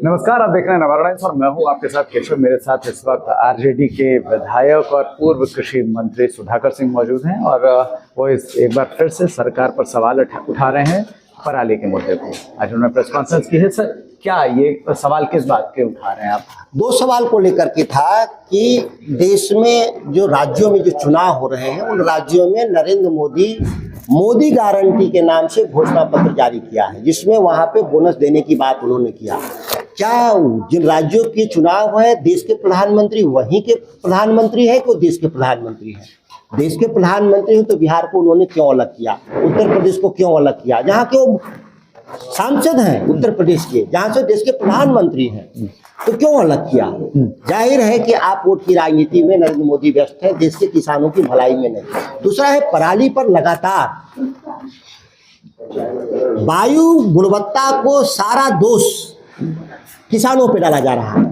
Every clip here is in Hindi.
नमस्कार, आप देख रहे हैं नवारा टाइम्स और मैं हूं आपके साथ केशव। मेरे साथ इस वक्त आरजेडी के विधायक और पूर्व कृषि मंत्री सुधाकर सिंह मौजूद हैं और वो एक बार फिर से सरकार पर सवाल उठा रहे हैं पराली के मुद्दे पर। आज उन्होंने प्रेस कॉन्फ्रेंस की है। सर, क्या ये सवाल किस बात के उठा रहे हैं आप? दो सवाल को लेकर के था कि देश में जो राज्यों में जो चुनाव हो रहे हैं उन राज्यों में नरेंद्र मोदी गारंटी के नाम से घोषणा पत्र जारी किया है, जिसमें वहां पे बोनस देने की बात उन्होंने किया। क्या जिन राज्यों के चुनाव है देश के प्रधानमंत्री वहीं के प्रधानमंत्री है कि देश के प्रधानमंत्री है? देश के प्रधानमंत्री हो तो बिहार को उन्होंने क्यों अलग किया, उत्तर प्रदेश को क्यों अलग किया, जहाँ के वो सांसद हैं उत्तर प्रदेश के, जहाँ से देश के प्रधानमंत्री हैं, तो क्यों अलग किया? जाहिर है कि आप वोट की राजनीति में नरेंद्र मोदी व्यस्त है, देश के किसानों की भलाई में नहीं। दूसरा है पराली पर लगातार वायु गुणवत्ता को सारा दोष किसानों पे डाला जा रहा है,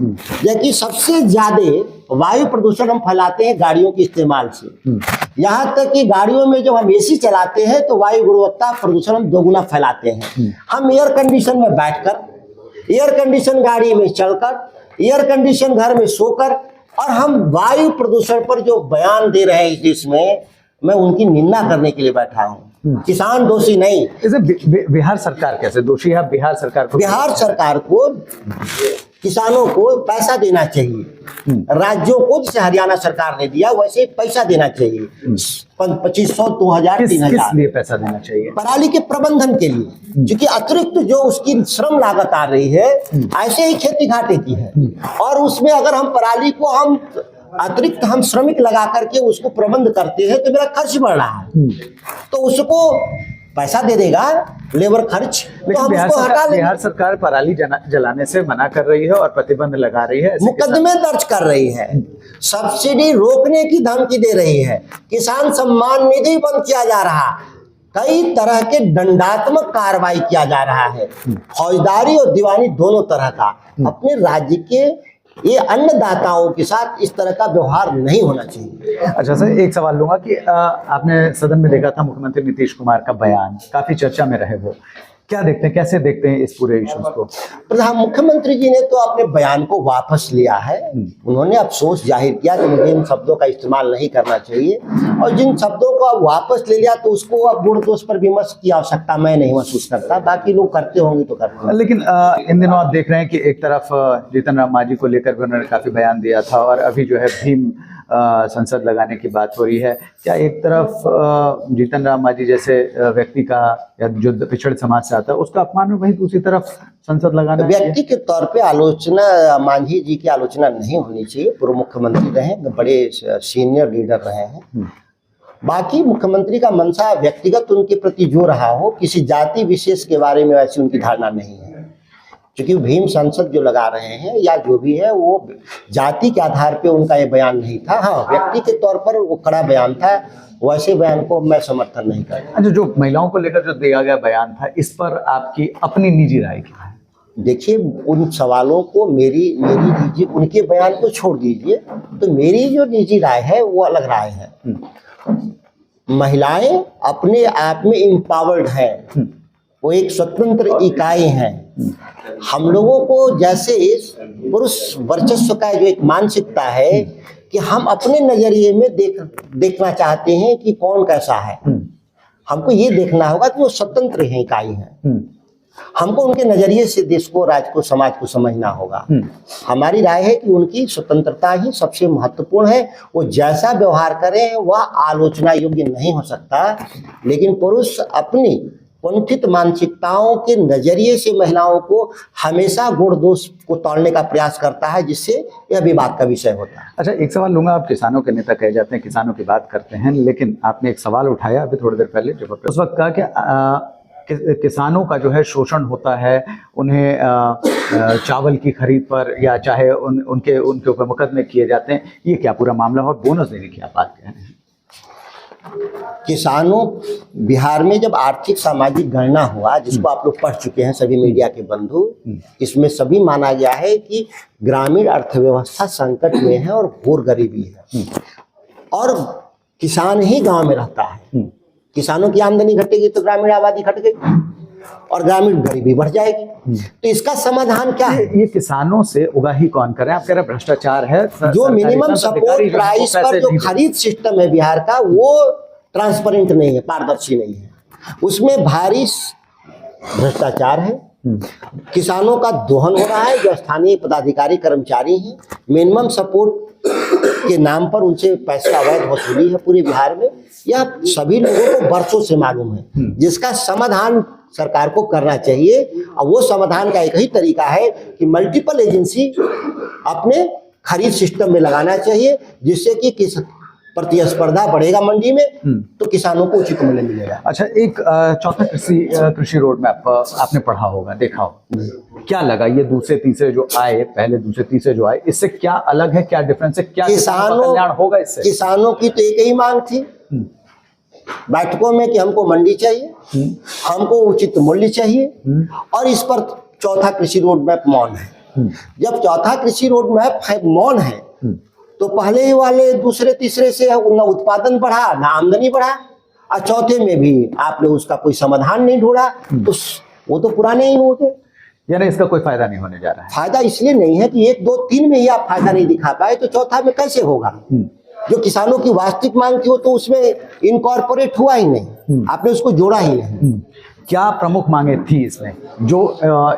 जबकि सबसे ज्यादा वायु प्रदूषण हम फैलाते हैं गाड़ियों के इस्तेमाल से। यहाँ तक कि गाड़ियों में जब हम एसी चलाते हैं तो वायु गुणवत्ता प्रदूषण हम दोगुना फैलाते हैं। हम एयर कंडीशन में बैठकर, एयर कंडीशन गाड़ी में चलकर, एयर कंडीशन घर में सोकर, और हम वायु प्रदूषण पर जो बयान दे रहे हैं इस देश में, मैं उनकी निंदा करने के लिए बैठा हूँ। किसान दोषी नहीं। इसे बिहार सरकार कैसे दोषी है? बिहार सरकार को किसानों को पैसा देना चाहिए। राज्यों को जैसे हरियाणा सरकार ने दिया वैसे पैसा देना चाहिए। 2500, 2000, 3000। किस लिए पैसा देना चाहिए? पराली के प्रबंधन के लिए, क्योंकि अतिरिक्त जो उसकी श्रम लागत आ रही है ऐसे ही खेती घाटे की है, और उसमें अगर हम पराली को हम अतिरिक्त हम श्रमिक लगा करके उसको प्रबंध करते हैं तो मेरा खर्च बढ़ रहा है, तो उसको पैसा दे देगा लेबर खर्च। लेकिन बिहार सरकार पराली जलाने से मना कर रही है और प्रतिबंध लगा रही है, मुकदमे दर्ज कर रही है, सब्सिडी रोकने की धमकी दे रही है, किसान सम्मान निधि बंद किया जा रहा, कई तरह के दंडात्मक कार्रवाई किया जा रहा है, फौजदारी और दीवानी दोनों तरह का। अपने राज्य के ये अन्नदाताओं के साथ इस तरह का व्यवहार नहीं होना चाहिए। अच्छा सर, एक सवाल लूंगा कि आपने सदन में देखा था मुख्यमंत्री नीतीश कुमार का बयान, काफी चर्चा में रहे वो। क्या देखते हैं, कैसे देखते हैं इस पूरे इश्यूज को? मुख्यमंत्री जी ने तो अपने बयान को वापस लिया है। उन्होंने अफसोस जाहिर किया कि मुझे इन शब्दों का इस्तेमाल नहीं करना चाहिए, और जिन शब्दों को अब वापस ले लिया तो उसको अब गुण दोष पर विमर्श की आवश्यकता मैं नहीं महसूस करता। बाकी लोग करते होंगे तो करते होंगे। लेकिन इन दिनों आप देख रहे हैं कि एक तरफ जीतन राम मांझी को लेकर भी उन्होंने काफी बयान दिया था, और अभी जो है भीम संसद लगाने की बात हो रही है। क्या एक तरफ जीतन राम मांझी जैसे व्यक्ति का, या जो पिछड़े समाज से आता है, उसका अपमान है, वहीं दूसरी तरफ संसद लगाना? व्यक्ति के तौर पे आलोचना, मांझी जी की आलोचना नहीं होनी चाहिए। पूर्व मुख्यमंत्री रहे, बड़े सीनियर लीडर रहे हैं। बाकी मुख्यमंत्री का मंशा व्यक्तिगत उनके प्रति जो रहा हो, किसी जाति विशेष के बारे में वैसी उनकी धारणा नहीं है। क्योंकि भीम संसद जो लगा रहे हैं या जो भी है वो जाति के आधार पे उनका ये बयान नहीं था। हाँ, व्यक्ति के तौर पर वो कड़ा बयान था, वैसे बयान को मैं समर्थन नहीं करता। अच्छा, जो महिलाओं को लेकर जो दिया गया बयान था, इस पर आपकी अपनी निजी राय क्या है? देखिए, उन सवालों को मेरी निजी, उनके बयान को छोड़ दीजिए, तो मेरी जो निजी राय है वो अलग राय है। महिलाएं अपने आप में इम्पावर्ड हैं, वो एक स्वतंत्र इकाई है। हम लोगों को जैसे पुरुष वर्चस्व का जो एक मानसिकता है कि हम अपने नजरिए में देखना चाहते हैं कि कौन कैसा है। हमको ये देखना होगा कि वो स्वतंत्र है, इकाई है। हमको उनके नजरिए से देश को, राज्य को, समाज को समझना होगा। हमारी राय है कि उनकी स्वतंत्रता ही सबसे महत्वपूर्ण है। वो जैसा व्यवहार करें वह आलोचना योग्य नहीं हो सकता, लेकिन पुरुष अपनी कुंठित मानसिकताओं के नजरिए से महिलाओं को हमेशा गुण दोष को तोड़ने का प्रयास करता है, जिससे यह विवाद का विषय होता है। अच्छा, एक सवाल लूंगा। आप किसानों के नेता कहे जाते हैं, किसानों की बात करते हैं, लेकिन आपने एक सवाल उठाया अभी थोड़ी देर पहले, जब उस वक्त कहा कि किसानों का जो है शोषण होता है, उन्हें चावल की खरीद पर या चाहे उनके ऊपर मुकदमे किए जाते हैं। ये क्या पूरा मामला? और बोनस देने की आप बात कह रहे हैं। किसानों, बिहार में जब आर्थिक सामाजिक गणना हुआ, जिसको आप लोग पढ़ चुके हैं सभी मीडिया के बंधु, इसमें सभी माना गया है कि ग्रामीण अर्थव्यवस्था संकट में है और घोर गरीबी है, और किसान ही गांव में रहता है। किसानों की आमदनी घटेगी तो ग्रामीण आबादी घट गई। और ग्रामीण गरीबी बढ़ जाएगी। तो इसका समाधान क्या है? ये किसानों से उगाही कौन करे? आप कह रहे हैं भ्रष्टाचार है। जो मिनिमम सपोर्ट प्राइस पर जो खरीद सिस्टम है बिहार का, वो ट्रांसपेरेंट नहीं है, पारदर्शी नहीं है, उसमें भारी भ्रष्टाचार है। किसानों का दोहन हो रहा है। जो स्थानीय पदाधिकारी कर्मचारी हैं, मिनिमम सपोर्ट के नाम पर उनसे पैसे अवैध वसूली है पूरे बिहार में। यह सभी लोगों को वर्षों से मालूम है, जिसका समाधान सरकार को करना चाहिए। और वो समाधान का एक ही तरीका है कि मल्टीपल एजेंसी अपने खरीद सिस्टम में लगाना चाहिए, जिससे कि प्रतिस्पर्धा बढ़ेगा मंडी में, तो किसानों को उचित मूल्य मिलेगा। अच्छा, एक चौथा कृषि रोड मैप आपने पढ़ा होगा, देखा होगा, क्या लगा ये दूसरे तीसरे जो आए, पहले दूसरे तीसरे जो आए, इससे क्या अलग है, क्या डिफरेंस है, क्या किसानों का कल्याण होगा इससे? किसानों की तो एक ही मांग थी बैठकों में कि हमको मंडी चाहिए, हमको उचित मूल्य चाहिए, और इस पर चौथा कृषि रोड मैप मौन है। जब चौथा कृषि रोड मैप मौन है, तो पहले ही वाले दूसरे तीसरे से न उत्पादन बढ़ा, न आमदनी बढ़ा, और चौथे में भी आपने उसका कोई समाधान नहीं ढूंढा, तो वो तो पुराने ही होते। यानी इसका कोई फायदा नहीं होने जा रहा है। फायदा इसलिए नहीं है कि 1, 2, 3 में ही आप फायदा नहीं दिखा पाए, तो चौथा में कैसे होगा? जो किसानों की वास्तविक मांग थी वो तो उसमें इनकॉर्पोरेट हुआ ही नहीं, आपने उसको जोड़ा ही नहीं। क्या प्रमुख मांगे थी इसमें जो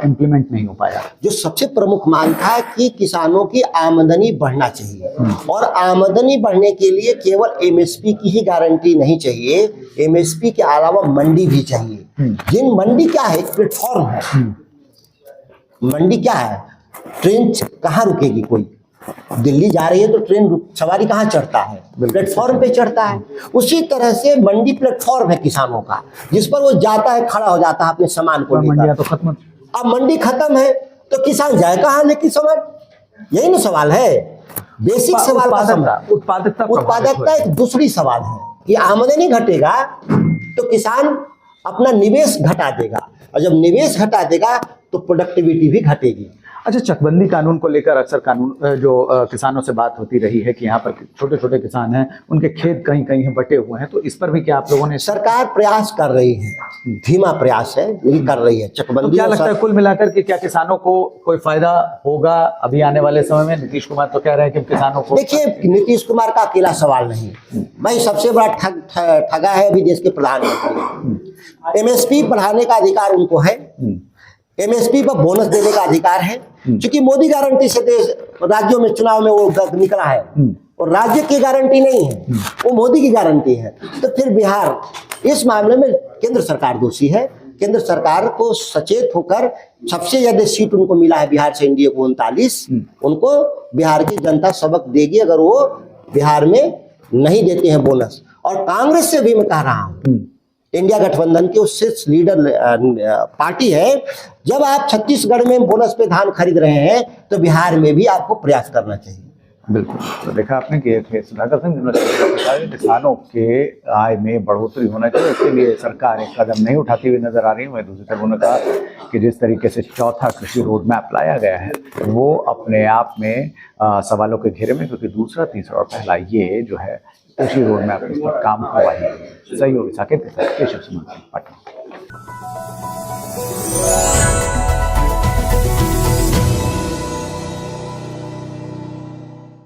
इम्प्लीमेंट नहीं हो पाया? जो सबसे प्रमुख मांग था कि किसानों की आमदनी बढ़ना चाहिए, और आमदनी बढ़ने के लिए केवल एमएसपी की ही गारंटी नहीं चाहिए, एमएसपी के अलावा मंडी भी चाहिए। जिन मंडी क्या है, एक प्लेटफॉर्म है। मंडी क्या है? ट्रेन कहाँ रुकेगी? कोई दिल्ली जा रही है तो ट्रेन सवारी कहाँ चढ़ता है? प्लेटफॉर्म पे चढ़ता है। उसी तरह से मंडी प्लेटफॉर्म है किसानों का, जिस पर वो जाता है, खड़ा हो जाता है अपने सामान को लेकर। तो खत्म, अब मंडी खत्म है तो किसान जाए कहाँ लेके सामान? यही ना सवाल है, बेसिक सवाल का। उत्पादकता एक दूसरी सवाल है कि आमदनी घटेगा तो किसान अपना निवेश घटा देगा, और जब निवेश घटा देगा तो प्रोडक्टिविटी भी घटेगी। अच्छा, चकबंदी कानून को लेकर अक्सर किसानों से बात होती रही है कि यहाँ पर छोटे छोटे किसान हैं, उनके खेत कहीं कहीं बटे हुए हैं, तो इस पर भी क्या आप लोगों ने? सरकार प्रयास कर रही है, धीमा प्रयास है, नहीं कर रही है चकबंदी। तो क्या लगता है कुल मिलाकर के क्या किसानों को कोई फायदा होगा अभी आने वाले समय में? नीतीश कुमार तो कह रहे हैं कि किसानों को, देखिए, नीतीश कुमार का अकेला सवाल नहीं, भाई सबसे बड़ा ठगा है अभी देश के प्रधानमंत्री। एमएसपी बढ़ाने का अधिकार उनको है, एमएसपी पर बोनस देने का अधिकार है, क्योंकि मोदी गारंटी से देश राज्यों में चुनाव में वो निकला है, और राज्य की गारंटी नहीं है, वो मोदी की गारंटी है। तो फिर बिहार इस मामले में केंद्र सरकार दोषी है। केंद्र सरकार को सचेत होकर, सबसे ज्यादा सीट उनको मिला है बिहार से एनडीए को 39, उनको बिहार की जनता सबक देगी अगर वो बिहार में नहीं देते हैं बोनस। और कांग्रेस से भी मैं कह रहा हूँ, इंडिया गठबंधन की उससे लीडर पार्टी है, जब आप छत्तीसगढ़ में बोनस पे धान खरीद रहे हैं तो बिहार में भी आपको प्रयास करना चाहिए। बिल्कुल। तो देखा आपने कि सुधाकर सिंह किसानों के आय में बढ़ोतरी होना चाहिए, इसके लिए सरकार एक कदम नहीं उठाती हुई नजर आ रही है। वहीं दूसरी तरफ उन्होंने कहा कि जिस तरीके से चौथा कृषि रोड मैप लाया गया है वो अपने आप में सवालों के घेरे में, क्योंकि दूसरा, तीसरा और पहला ये जो है कृषि रोड मैप इस पर काम हुआ ही। सहयोगी साकेत के साथ केशव सुमन, पटना।